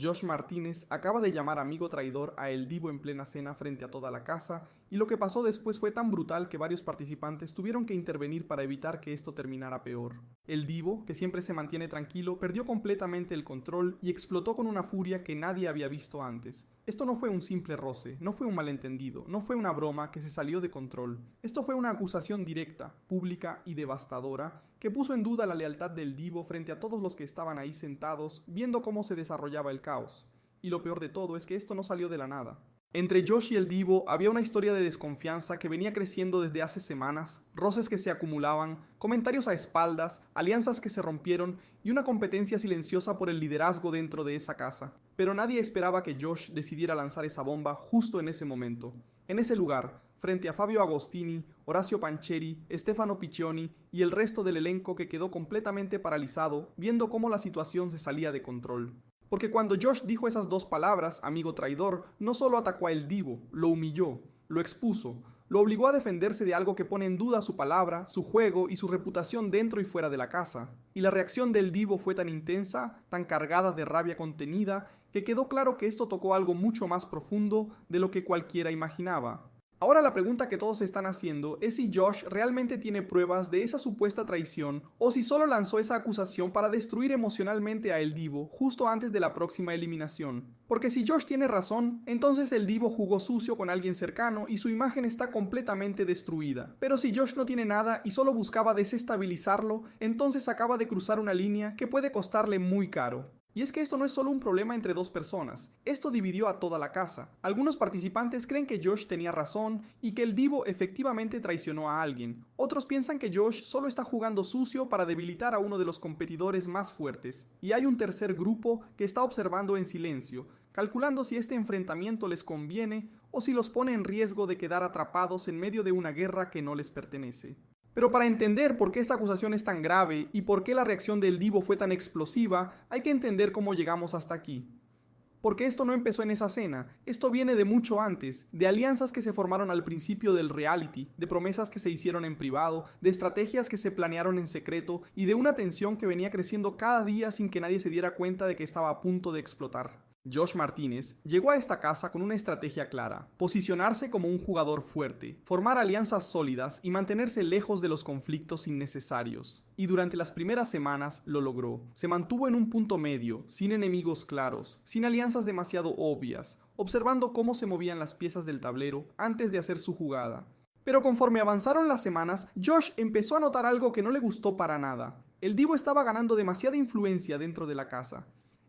Josh Martínez acaba de llamar amigo traidor a El Divo en plena cena frente a toda la casa, y lo que pasó después fue tan brutal que varios participantes tuvieron que intervenir para evitar que esto terminara peor. El Divo, que siempre se mantiene tranquilo, perdió completamente el control y explotó con una furia que nadie había visto antes. Esto no fue un simple roce, no fue un malentendido, no fue una broma que se salió de control. Esto fue una acusación directa, pública y devastadora que puso en duda la lealtad del Divo frente a todos los que estaban ahí sentados viendo cómo se desarrollaba el caos. Y lo peor de todo es que esto no salió de la nada. Entre Josh y el Divo había una historia de desconfianza que venía creciendo desde hace semanas, roces que se acumulaban, comentarios a espaldas, alianzas que se rompieron y una competencia silenciosa por el liderazgo dentro de esa casa. Pero nadie esperaba que Josh decidiera lanzar esa bomba justo en ese momento, en ese lugar, frente a Fabio Agostini, Horacio Pancheri, Stefano Piccioni y el resto del elenco que quedó completamente paralizado viendo cómo la situación se salía de control. Porque cuando Josh dijo esas dos palabras, amigo traidor, no solo atacó a El Divo, lo humilló, lo expuso, lo obligó a defenderse de algo que pone en duda su palabra, su juego y su reputación dentro y fuera de la casa. Y la reacción del Divo fue tan intensa, tan cargada de rabia contenida, que quedó claro que esto tocó algo mucho más profundo de lo que cualquiera imaginaba. Ahora la pregunta que todos están haciendo es si Josh realmente tiene pruebas de esa supuesta traición o si solo lanzó esa acusación para destruir emocionalmente a El Divo justo antes de la próxima eliminación. Porque si Josh tiene razón, entonces El Divo jugó sucio con alguien cercano y su imagen está completamente destruida. Pero si Josh no tiene nada y solo buscaba desestabilizarlo, entonces acaba de cruzar una línea que puede costarle muy caro. Y es que esto no es solo un problema entre dos personas, esto dividió a toda la casa. Algunos participantes creen que Josh tenía razón y que el Divo efectivamente traicionó a alguien. Otros piensan que Josh solo está jugando sucio para debilitar a uno de los competidores más fuertes. Y hay un tercer grupo que está observando en silencio, calculando si este enfrentamiento les conviene o si los pone en riesgo de quedar atrapados en medio de una guerra que no les pertenece. Pero para entender por qué esta acusación es tan grave y por qué la reacción del Divo fue tan explosiva, hay que entender cómo llegamos hasta aquí. Porque esto no empezó en esa cena, esto viene de mucho antes, de alianzas que se formaron al principio del reality, de promesas que se hicieron en privado, de estrategias que se planearon en secreto y de una tensión que venía creciendo cada día sin que nadie se diera cuenta de que estaba a punto de explotar. Josh Martínez llegó a esta casa con una estrategia clara: posicionarse como un jugador fuerte, formar alianzas sólidas y mantenerse lejos de los conflictos innecesarios. Y durante las primeras semanas lo logró. Se mantuvo en un punto medio, sin enemigos claros, sin alianzas demasiado obvias, observando cómo se movían las piezas del tablero antes de hacer su jugada. Pero conforme avanzaron las semanas, Josh empezó a notar algo que no le gustó para nada. El Divo estaba ganando demasiada influencia dentro de la casa.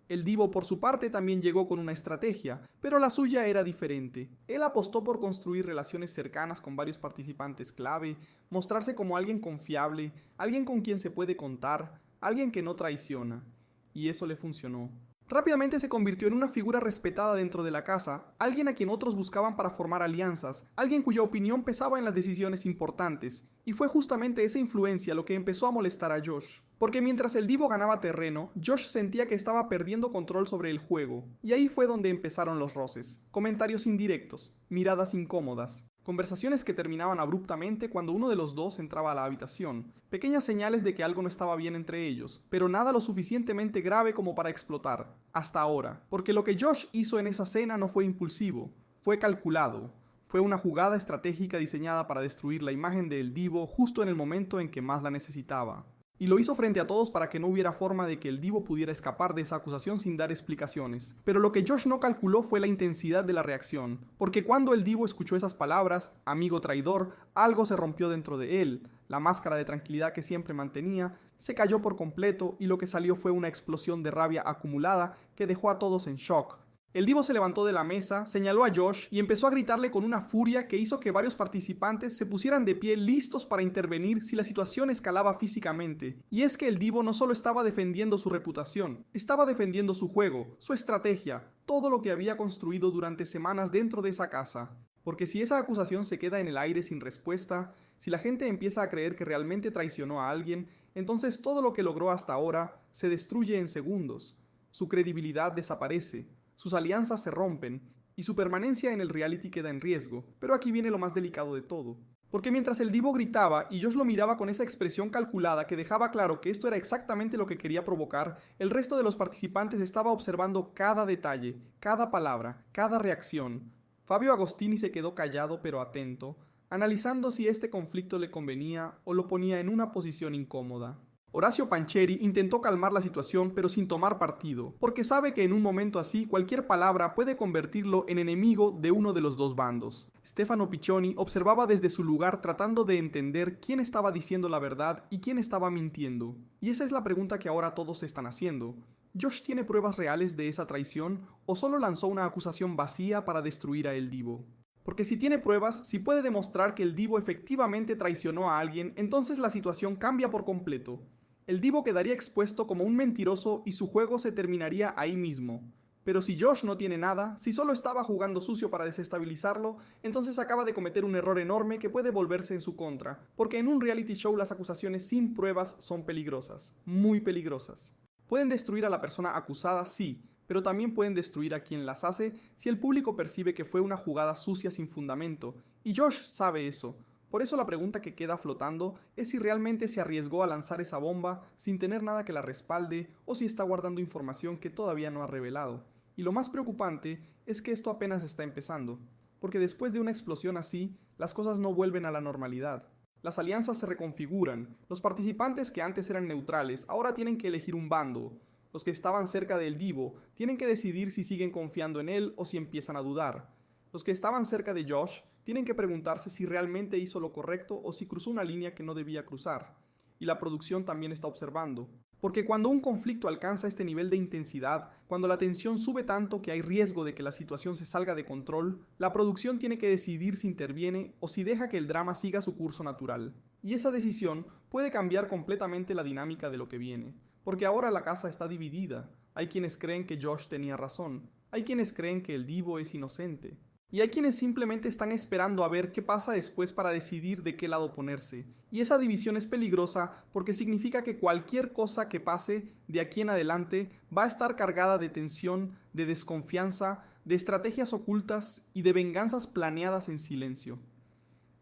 El Divo por su parte también llegó con una estrategia, pero la suya era diferente. Él apostó por construir relaciones cercanas con varios participantes clave, mostrarse como alguien confiable, alguien con quien se puede contar, alguien que no traiciona. Y eso le funcionó. Rápidamente se convirtió en una figura respetada dentro de la casa, alguien a quien otros buscaban para formar alianzas, alguien cuya opinión pesaba en las decisiones importantes, y fue justamente esa influencia lo que empezó a molestar a Josh. Porque mientras el Divo ganaba terreno, Josh sentía que estaba perdiendo control sobre el juego, y ahí fue donde empezaron los roces, comentarios indirectos, miradas incómodas, conversaciones que terminaban abruptamente cuando uno de los dos entraba a la habitación, pequeñas señales de que algo no estaba bien entre ellos, pero nada lo suficientemente grave como para explotar, hasta ahora, porque lo que Josh hizo en esa cena no fue impulsivo, fue calculado. Fue una jugada estratégica diseñada para destruir la imagen de El Divo justo en el momento en que más la necesitaba. Y lo hizo frente a todos para que no hubiera forma de que el Divo pudiera escapar de esa acusación sin dar explicaciones. Pero lo que Josh no calculó fue la intensidad de la reacción, porque cuando el Divo escuchó esas palabras, amigo traidor, algo se rompió dentro de él. La máscara de tranquilidad que siempre mantenía se cayó por completo y lo que salió fue una explosión de rabia acumulada que dejó a todos en shock. El Divo se levantó de la mesa, señaló a Josh y empezó a gritarle con una furia que hizo que varios participantes se pusieran de pie listos para intervenir si la situación escalaba físicamente. Y es que el Divo no solo estaba defendiendo su reputación, estaba defendiendo su juego, su estrategia, todo lo que había construido durante semanas dentro de esa casa. Porque si esa acusación se queda en el aire sin respuesta, si la gente empieza a creer que realmente traicionó a alguien, entonces todo lo que logró hasta ahora se destruye en segundos. Su credibilidad desaparece. Sus alianzas se rompen y su permanencia en el reality queda en riesgo. Pero aquí viene lo más delicado de todo. Porque mientras el Divo gritaba y Josh lo miraba con esa expresión calculada que dejaba claro que esto era exactamente lo que quería provocar, el resto de los participantes estaba observando cada detalle, cada palabra, cada reacción. Fabio Agostini se quedó callado pero atento, analizando si este conflicto le convenía o lo ponía en una posición incómoda. Horacio Pancheri intentó calmar la situación pero sin tomar partido, porque sabe que en un momento así cualquier palabra puede convertirlo en enemigo de uno de los dos bandos. Stefano Piccioni observaba desde su lugar tratando de entender quién estaba diciendo la verdad y quién estaba mintiendo. Y esa es la pregunta que ahora todos se están haciendo. ¿Josh tiene pruebas reales de esa traición o solo lanzó una acusación vacía para destruir a El Divo? Porque si tiene pruebas, si puede demostrar que el Divo efectivamente traicionó a alguien, entonces la situación cambia por completo. El Divo quedaría expuesto como un mentiroso y su juego se terminaría ahí mismo. Pero si Josh no tiene nada, si solo estaba jugando sucio para desestabilizarlo, entonces acaba de cometer un error enorme que puede volverse en su contra, porque en un reality show las acusaciones sin pruebas son peligrosas, muy peligrosas. Pueden destruir a la persona acusada, sí, pero también pueden destruir a quien las hace si el público percibe que fue una jugada sucia sin fundamento, y Josh sabe eso. Por eso la pregunta que queda flotando es si realmente se arriesgó a lanzar esa bomba sin tener nada que la respalde o si está guardando información que todavía no ha revelado. Y lo más preocupante es que esto apenas está empezando, porque después de una explosión así, las cosas no vuelven a la normalidad. Las alianzas se reconfiguran, los participantes que antes eran neutrales ahora tienen que elegir un bando. Los que estaban cerca del Divo tienen que decidir si siguen confiando en él o si empiezan a dudar. Los que estaban cerca de Josh tienen que preguntarse si realmente hizo lo correcto o si cruzó una línea que no debía cruzar. Y la producción también está observando. Porque cuando un conflicto alcanza este nivel de intensidad, cuando la tensión sube tanto que hay riesgo de que la situación se salga de control, la producción tiene que decidir si interviene o si deja que el drama siga su curso natural. Y esa decisión puede cambiar completamente la dinámica de lo que viene. Porque ahora la casa está dividida. Hay quienes creen que Josh tenía razón. Hay quienes creen que el Divo es inocente. Y hay quienes simplemente están esperando a ver qué pasa después para decidir de qué lado ponerse. Y esa división es peligrosa porque significa que cualquier cosa que pase de aquí en adelante va a estar cargada de tensión, de desconfianza, de estrategias ocultas y de venganzas planeadas en silencio.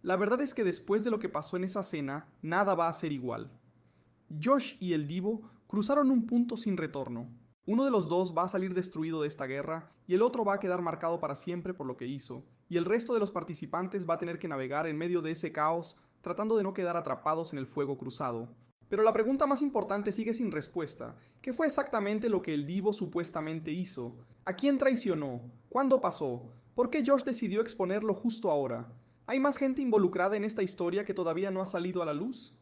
La verdad es que después de lo que pasó en esa cena, nada va a ser igual. Josh y el Divo cruzaron un punto sin retorno. Uno de los dos va a salir destruido de esta guerra y el otro va a quedar marcado para siempre por lo que hizo, y el resto de los participantes va a tener que navegar en medio de ese caos tratando de no quedar atrapados en el fuego cruzado. Pero la pregunta más importante sigue sin respuesta. ¿Qué fue exactamente lo que el Divo supuestamente hizo? ¿A quién traicionó? ¿Cuándo pasó? ¿Por qué Josh decidió exponerlo justo ahora? ¿Hay más gente involucrada en esta historia que todavía no ha salido a la luz?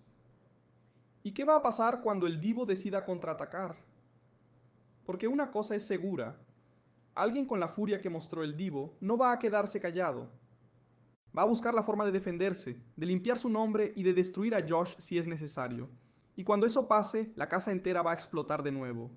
¿Y qué va a pasar cuando el Divo decida contraatacar? Porque una cosa es segura, alguien con la furia que mostró el Divo no va a quedarse callado. Va a buscar la forma de defenderse, de limpiar su nombre y de destruir a Josh si es necesario. Y cuando eso pase, la casa entera va a explotar de nuevo.